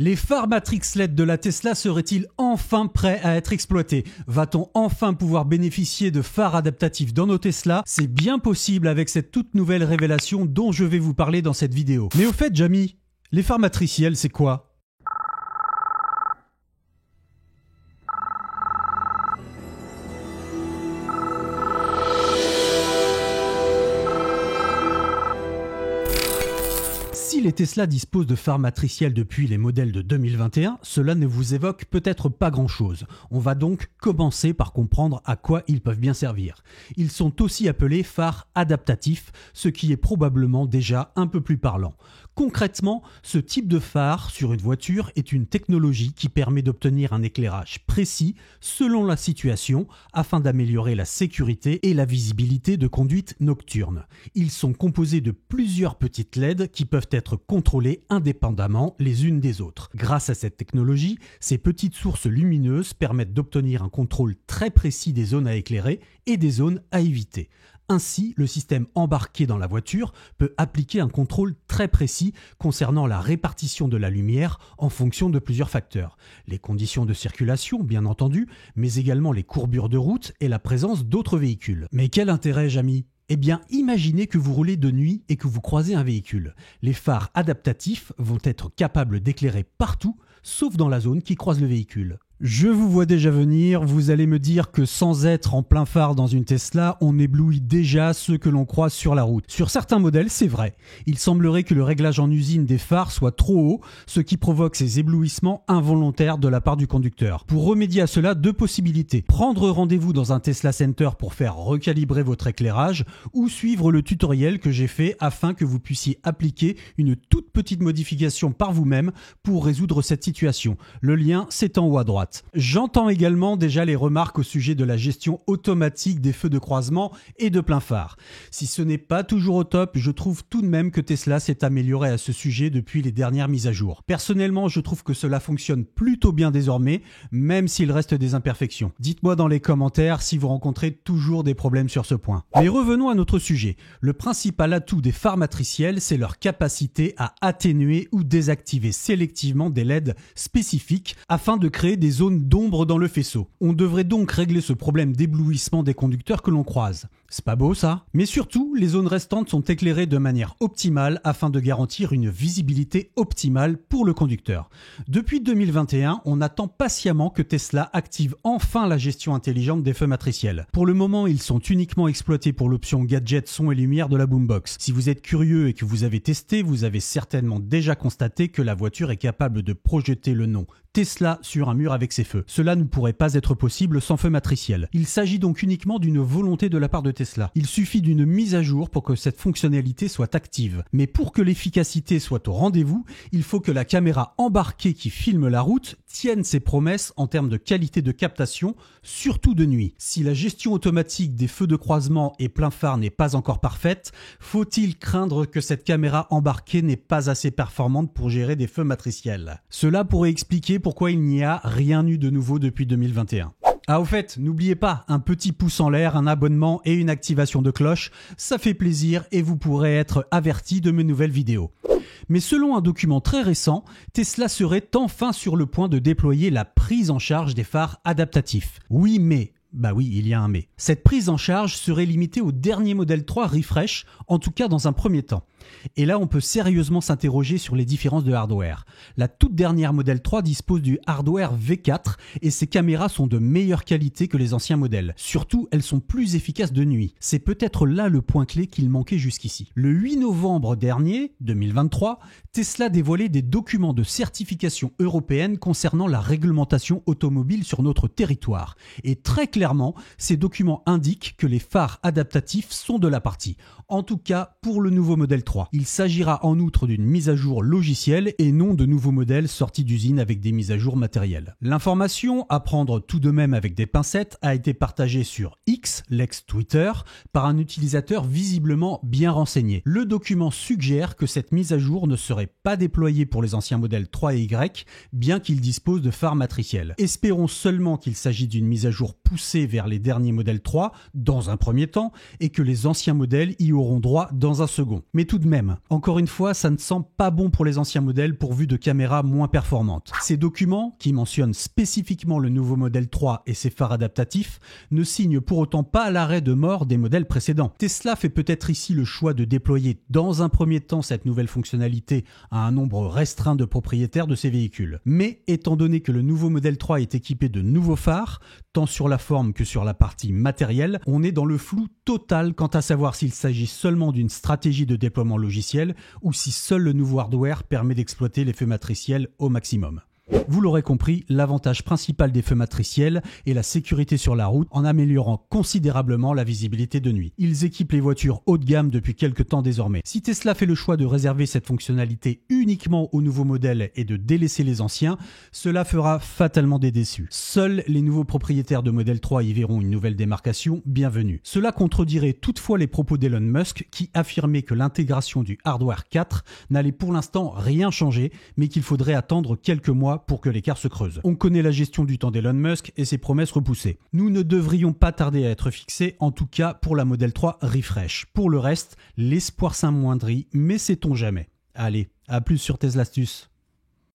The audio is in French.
Les phares Matrix LED de la Tesla seraient-ils enfin prêts à être exploités? Va-t-on enfin pouvoir bénéficier de phares adaptatifs dans nos Tesla? C'est bien possible avec cette toute nouvelle révélation dont je vais vous parler dans cette vidéo. Mais au fait, Jamy, les phares matriciels, c'est quoi? Si les Tesla disposent de phares matriciels depuis les modèles de 2021, cela ne vous évoque peut-être pas grand-chose. On va donc commencer par comprendre à quoi ils peuvent bien servir. Ils sont aussi appelés phares adaptatifs, ce qui est probablement déjà un peu plus parlant. Concrètement, ce type de phare sur une voiture est une technologie qui permet d'obtenir un éclairage précis selon la situation afin d'améliorer la sécurité et la visibilité de conduite nocturne. Ils sont composés de plusieurs petites LED qui peuvent être contrôlées indépendamment les unes des autres. Grâce à cette technologie, ces petites sources lumineuses permettent d'obtenir un contrôle très précis des zones à éclairer et des zones à éviter. Ainsi, le système embarqué dans la voiture peut appliquer un contrôle très précis concernant la répartition de la lumière en fonction de plusieurs facteurs. Les conditions de circulation, bien entendu, mais également les courbures de route et la présence d'autres véhicules. Mais quel intérêt, Jamy ? Eh bien, imaginez que vous roulez de nuit et que vous croisez un véhicule. Les phares adaptatifs vont être capables d'éclairer partout, sauf dans la zone qui croise le véhicule. Je vous vois déjà venir, vous allez me dire que sans être en plein phare dans une Tesla, on éblouit déjà ceux que l'on croise sur la route. Sur certains modèles, c'est vrai. Il semblerait que le réglage en usine des phares soit trop haut, ce qui provoque ces éblouissements involontaires de la part du conducteur. Pour remédier à cela, deux possibilités. Prendre rendez-vous dans un Tesla Center pour faire recalibrer votre éclairage ou suivre le tutoriel que j'ai fait afin que vous puissiez appliquer une toute petite modification par vous-même pour résoudre cette situation. Le lien, c'est en haut à droite. J'entends également déjà les remarques au sujet de la gestion automatique des feux de croisement et de plein phare. Si ce n'est pas toujours au top, je trouve tout de même que Tesla s'est amélioré à ce sujet depuis les dernières mises à jour. Personnellement, je trouve que cela fonctionne plutôt bien désormais, même s'il reste des imperfections. Dites-moi dans les commentaires si vous rencontrez toujours des problèmes sur ce point. Mais revenons à notre sujet. Le principal atout des phares matriciels, c'est leur capacité à atténuer ou désactiver sélectivement des LED spécifiques afin de créer des zones d'ombre dans le faisceau. On devrait donc régler ce problème d'éblouissement des conducteurs que l'on croise. C'est pas beau ça? Mais surtout, les zones restantes sont éclairées de manière optimale afin de garantir une visibilité optimale pour le conducteur. Depuis 2021, on attend patiemment que Tesla active enfin la gestion intelligente des feux matriciels. Pour le moment, ils sont uniquement exploités pour l'option gadget son et lumière de la boombox. Si vous êtes curieux et que vous avez testé, vous avez certainement déjà constaté que la voiture est capable de projeter le nom Tesla sur un mur avec ses feux. Cela ne pourrait pas être possible sans feu matriciel. Il s'agit donc uniquement d'une volonté de la part de Tesla. Il suffit d'une mise à jour pour que cette fonctionnalité soit active. Mais pour que l'efficacité soit au rendez-vous, il faut que la caméra embarquée qui filme la route tienne ses promesses en termes de qualité de captation, surtout de nuit. Si la gestion automatique des feux de croisement et plein phare n'est pas encore parfaite, faut-il craindre que cette caméra embarquée n'est pas assez performante pour gérer des feux matriciels? Cela pourrait expliquer pourquoi il n'y a rien eu de nouveau depuis 2021. Ah au fait, n'oubliez pas, un petit pouce en l'air, un abonnement et une activation de cloche, ça fait plaisir et vous pourrez être averti de mes nouvelles vidéos. Mais selon un document très récent, Tesla serait enfin sur le point de déployer la prise en charge des phares adaptatifs. Oui, mais... Bah oui, il y a un mais. Cette prise en charge serait limitée au dernier modèle 3 refresh, en tout cas dans un premier temps. Et là, on peut sérieusement s'interroger sur les différences de hardware. La toute dernière modèle 3 dispose du hardware V4 et ses caméras sont de meilleure qualité que les anciens modèles. Surtout, elles sont plus efficaces de nuit. C'est peut-être là le point clé qu'il manquait jusqu'ici. Le 8 novembre dernier, 2023, Tesla dévoilait des documents de certification européenne concernant la réglementation automobile sur notre territoire. Et très clairement, ces documents indiquent que les phares adaptatifs sont de la partie. En tout cas, pour le nouveau modèle 3. Il s'agira en outre d'une mise à jour logicielle et non de nouveaux modèles sortis d'usine avec des mises à jour matérielles. L'information, à prendre tout de même avec des pincettes, a été partagée sur X, l'ex-Twitter, par un utilisateur visiblement bien renseigné. Le document suggère que cette mise à jour ne serait pas déployée pour les anciens modèles 3 et Y, bien qu'ils disposent de phares matriciels. Espérons seulement qu'il s'agit d'une mise à jour poussée vers les derniers modèles 3, dans un premier temps, et que les anciens modèles y auront droit dans un second. Mais tout de même, encore une fois, ça ne sent pas bon pour les anciens modèles pourvus de caméras moins performantes. Ces documents, qui mentionnent spécifiquement le nouveau modèle 3 et ses phares adaptatifs, ne signent pour autant pas l'arrêt de mort des modèles précédents. Tesla fait peut-être ici le choix de déployer dans un premier temps cette nouvelle fonctionnalité à un nombre restreint de propriétaires de ces véhicules. Mais étant donné que le nouveau modèle 3 est équipé de nouveaux phares, tant sur la forme que sur la partie matérielle, on est dans le flou total quant à savoir s'il s'agit seulement d'une stratégie de déploiement logiciel ou si seul le nouveau hardware permet d'exploiter les feux matriciels au maximum. Vous l'aurez compris, l'avantage principal des feux matriciels est la sécurité sur la route en améliorant considérablement la visibilité de nuit. Ils équipent les voitures haut de gamme depuis quelques temps désormais. Si Tesla fait le choix de réserver cette fonctionnalité uniquement aux nouveaux modèles et de délaisser les anciens, cela fera fatalement des déçus. Seuls les nouveaux propriétaires de modèle 3 y verront une nouvelle démarcation, bienvenue. Cela contredirait toutefois les propos d'Elon Musk qui affirmait que l'intégration du hardware 4 n'allait pour l'instant rien changer, mais qu'il faudrait attendre quelques mois pour que l'écart se creuse. On connaît la gestion du temps d'Elon Musk et ses promesses repoussées. Nous ne devrions pas tarder à être fixés, en tout cas pour la Model 3 Refresh. Pour le reste, l'espoir s'amoindrit, mais sait-on jamais. Allez, à plus sur Tesla Astuce.